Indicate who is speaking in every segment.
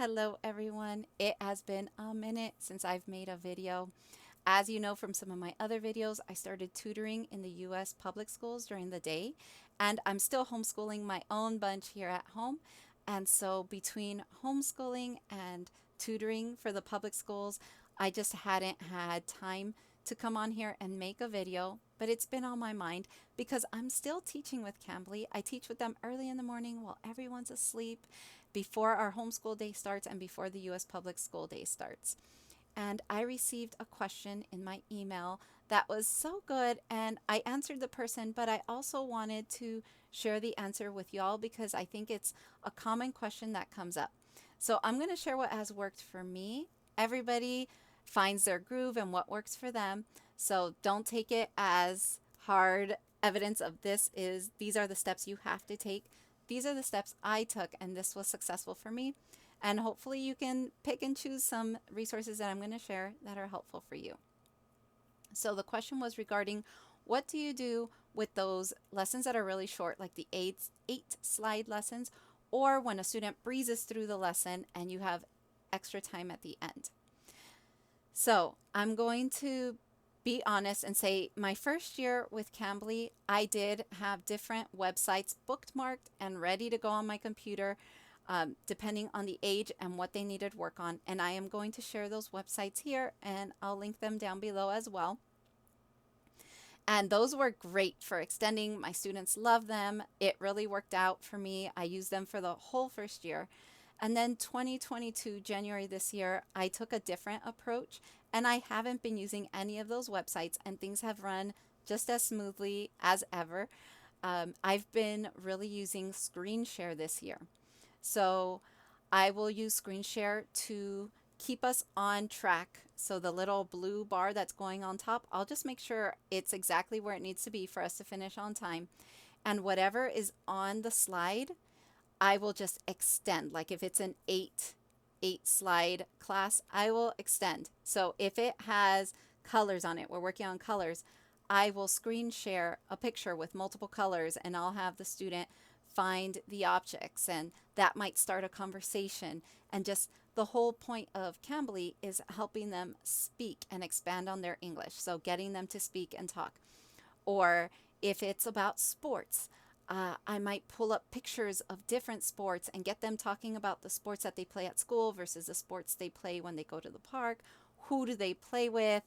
Speaker 1: Hello everyone. It has been a minute since I've made a video. As you know from some of my other videos, I started tutoring in the US public schools during the day, and I'm still homeschooling my own bunch here at home. And so between homeschooling and tutoring for the public schools, I just hadn't had time to come on here and make a video, but it's been on my mind because I'm still teaching with Cambly. I teach with them early in the morning while everyone's asleep, before our homeschool day starts and before the US public school day starts. And I received a question in my email that was so good, and I answered the person, but I also wanted to share the answer with y'all because I think it's a common question that comes up. So I'm going to share what has worked for me. Everybody finds their groove and what works for them. So don't take it as hard evidence of these are the steps you have to take. These are the steps I took, and this was successful for me. And hopefully you can pick and choose some resources that I'm going to share that are helpful for you. So the question was regarding what do you do with those lessons that are really short, like the eight slide lessons, or when a student breezes through the lesson and you have extra time at the end. So I'm going to be honest and say my first year with Cambly, I did have different websites bookmarked and ready to go on my computer, depending on the age and what they needed work on. And I am going to share those websites here, and I'll link them down below as well. And those were great for extending. My students love them. It really worked out for me. I used them for the whole first year. And then 2022, January this year, I took a different approach, and I haven't been using any of those websites, and things have run just as smoothly as ever. I've been really using screen share this year. So I will use screen share to keep us on track. So the little blue bar that's going on top, I'll just make sure it's exactly where it needs to be for us to finish on time. And whatever is on the slide, I will just extend. Like if it's an eight slide class, I will extend. So if it has colors on it, we're working on colors, I will screen share a picture with multiple colors, and I'll have the student find the objects, and that might start a conversation. And just the whole point of Cambly is helping them speak and expand on their English. So getting them to speak and talk. Or if it's about sports, I might pull up pictures of different sports and get them talking about the sports that they play at school versus the sports they play when they go to the park. Who do they play with?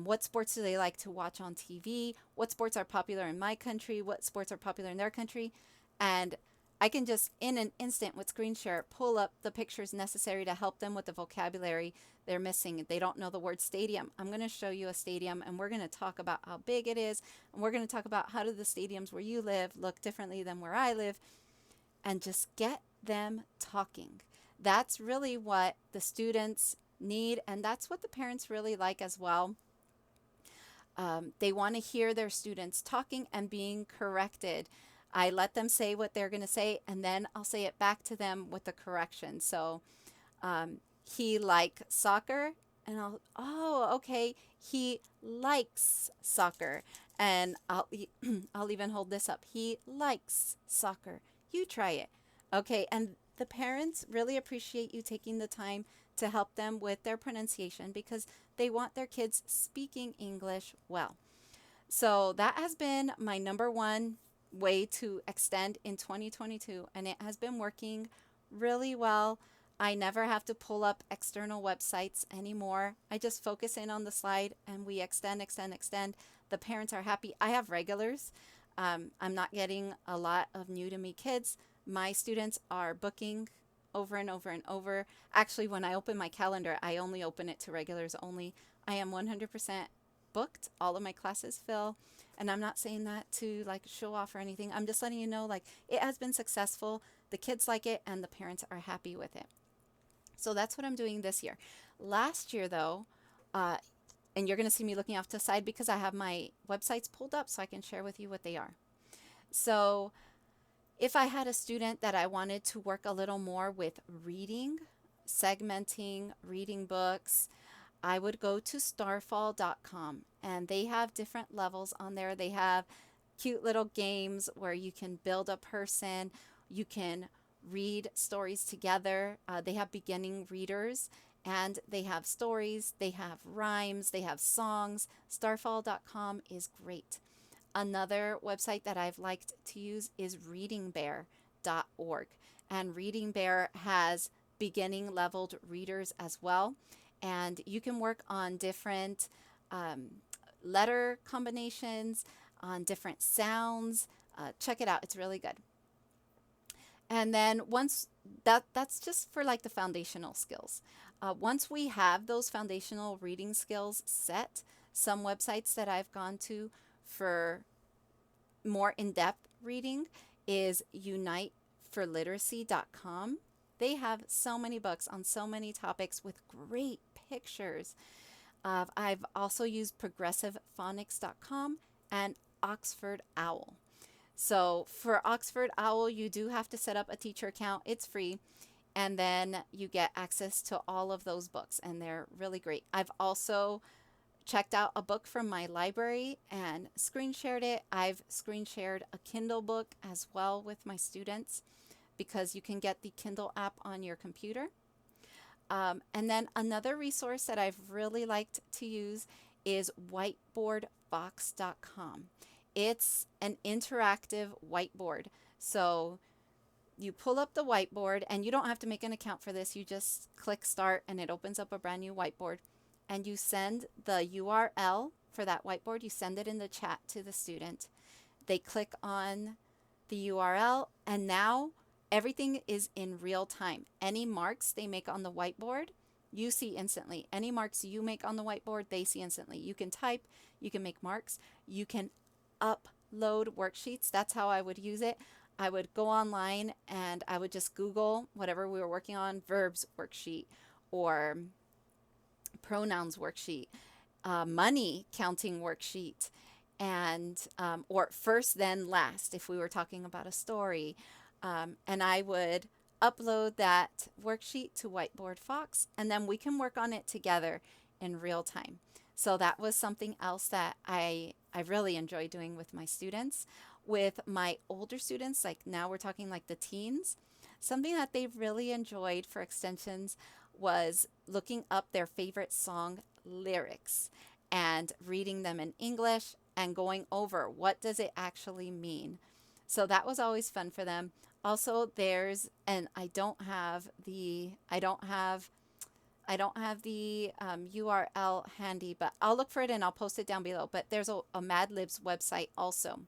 Speaker 1: What sports do they like to watch on TV? What sports are popular in my country? What sports are popular in their country? And I can just, in an instant with screen share, pull up the pictures necessary to help them with the vocabulary they're missing. They don't know the word stadium. I'm going to show you a stadium, and we're going to talk about how big it is. And we're going to talk about how do the stadiums where you live look differently than where I live, and just get them talking. That's really what the students need, and that's what the parents really like as well. They want to hear their students talking and being corrected. I let them say what they're going to say, and then I'll say it back to them with the correction. So he like soccer, and oh, okay, he likes soccer. And I'll even hold this up. He likes soccer. You try it. Okay, and the parents really appreciate you taking the time to help them with their pronunciation because they want their kids speaking English well. So that has been my number one way to extend in 2022, and it has been working really well. I never have to pull up external websites anymore. I just focus in on the slide and we extend, extend, extend. The parents are happy. I have regulars. I'm not getting a lot of new to me kids. My students are booking over and over and over. Actually, when I open my calendar, I only open it to regulars only. I am 100% booked. All of my classes fill. And I'm not saying that to like show off or anything. I'm just letting you know like it has been successful. The kids like it and the parents are happy with it. So that's what I'm doing this year. Last year though, and you're going to see me looking off to the side because I have my websites pulled up so I can share with you what they are. So if I had a student that I wanted to work a little more with reading, segmenting, reading books, I would go to starfall.com, and they have different levels on there. They have cute little games where you can build a person, you can read stories together. They have beginning readers and they have stories, they have rhymes, they have songs. Starfall.com is great. Another website that I've liked to use is readingbear.org. And Reading Bear has beginning leveled readers as well. And you can work on different um, letter combinations, on different sounds. Check it out, it's really good. And then once that's just for like the foundational skills. Once we have those foundational reading skills set, some websites that I've gone to for more in-depth reading is uniteforliteracy.com. They have so many books on so many topics with great pictures. I've also used progressivephonics.com and Oxford Owl. So for Oxford Owl, you do have to set up a teacher account. It's free. And then you get access to all of those books, and they're really great. I've also checked out a book from my library and screen shared it. I've screen shared a Kindle book as well with my students because you can get the Kindle app on your computer. And then another resource that I've really liked to use is whiteboardfox.com. It's an interactive whiteboard. So you pull up the whiteboard and you don't have to make an account for this. You just click start and it opens up a brand new whiteboard. And you send the URL for that whiteboard, you send it in the chat to the student. They click on the URL and now everything is in real time. Any marks they make on the whiteboard, you see instantly. Any marks you make on the whiteboard, they see instantly. You can type, you can make marks, you can upload worksheets. That's how I would use it. I would go online and I would just Google whatever we were working on, verbs worksheet or pronouns worksheet, money counting worksheet, and or first then last if we were talking about a story. And I would upload that worksheet to Whiteboard Fox, and then we can work on it together in real time. So that was something else that I really enjoy doing with my students. With my older students, like now we're talking like the teens, something that they really enjoyed for extensions was looking up their favorite song lyrics and reading them in English and going over what does it actually mean. So that was always fun for them. Also, there's, and I don't have the URL handy, but I'll look for it and I'll post it down below. But there's a Mad Libs website also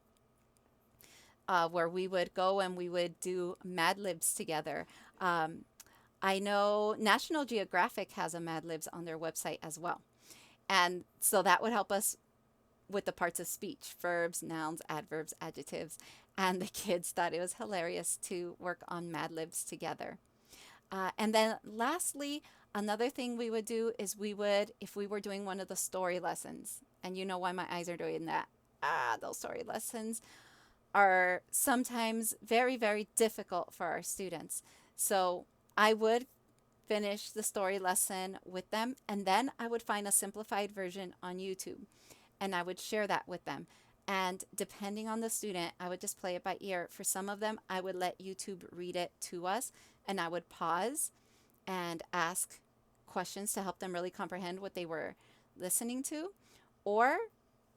Speaker 1: where we would go and we would do Mad Libs together. I know National Geographic has a Mad Libs on their website as well. And so that would help us with the parts of speech, verbs, nouns, adverbs, adjectives. And the kids thought it was hilarious to work on Mad Libs together. And then lastly, another thing we would do is we would, if we were doing one of the story lessons, and you know why my eyes are doing that. Those story lessons are sometimes very, very difficult for our students. So I would finish the story lesson with them, and then I would find a simplified version on YouTube, and I would share that with them. And depending on the student, I would just play it by ear. For some of them, I would let YouTube read it to us, and I would pause and ask questions to help them really comprehend what they were listening to. Or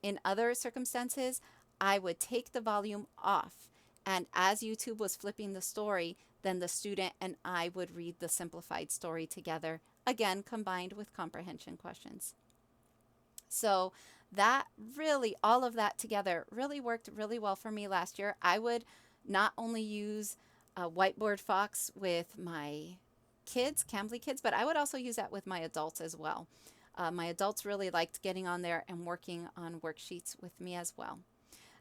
Speaker 1: in other circumstances, I would take the volume off, and as YouTube was flipping the story, then the student and I would read the simplified story together, again combined with comprehension questions. So that really, all of that together really worked really well for me last year. I would not only use Whiteboard Fox with my kids, Cambly kids, but I would also use that with my adults as well. My adults really liked getting on there and working on worksheets with me as well.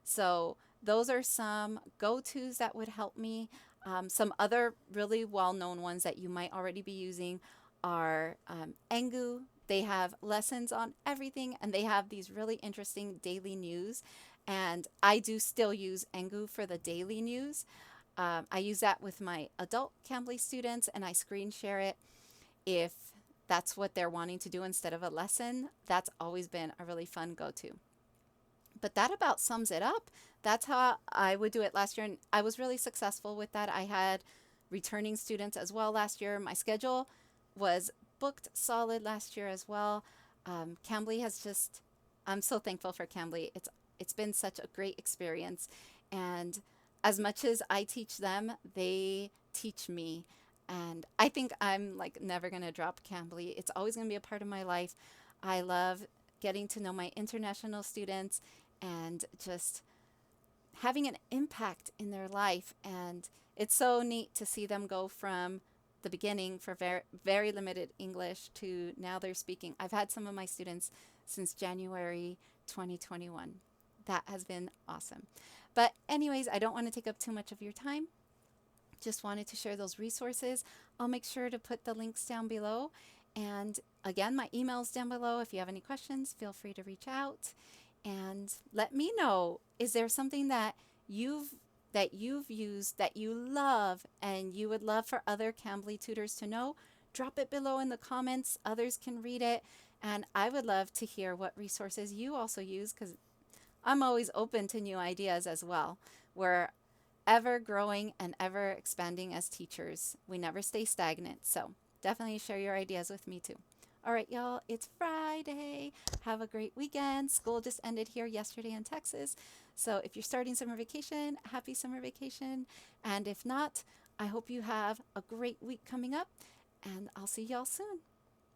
Speaker 1: So those are some go-tos that would help me. Some other really well-known ones that you might already be using are Engu. They have lessons on everything, and they have these really interesting daily news. And I do still use Engu for the daily news. I use that with my adult Cambly students, and I screen share it if that's what they're wanting to do instead of a lesson. That's always been a really fun go-to. But that about sums it up. That's how I would do it last year, and I was really successful with that. I had returning students as well last year. My schedule was booked solid last year as well. Cambly has just, I'm so thankful for Cambly. It's been such a great experience. And as much as I teach them, they teach me. And I think I'm like never going to drop Cambly. It's always going to be a part of my life. I love getting to know my international students and just having an impact in their life. And it's so neat to see them go from the beginning for very, very limited English to now they're speaking. I've had some of my students since January 2021. That has been awesome. But, anyways, I don't want to take up too much of your time. Just wanted to share those resources. I'll make sure to put the links down below. And again, my email's down below. If you have any questions, feel free to reach out and let me know. Is there something that you've used that you love and you would love for other Cambly tutors to know? Drop it below in the comments. Others can read it. And I would love to hear what resources you also use, because I'm always open to new ideas as well. We're ever growing and ever expanding as teachers. We never stay stagnant. So definitely share your ideas with me too. All right, y'all, it's Friday. Have a great weekend. School just ended here yesterday in Texas. So if you're starting summer vacation, happy summer vacation. And if not, I hope you have a great week coming up. And I'll see y'all soon.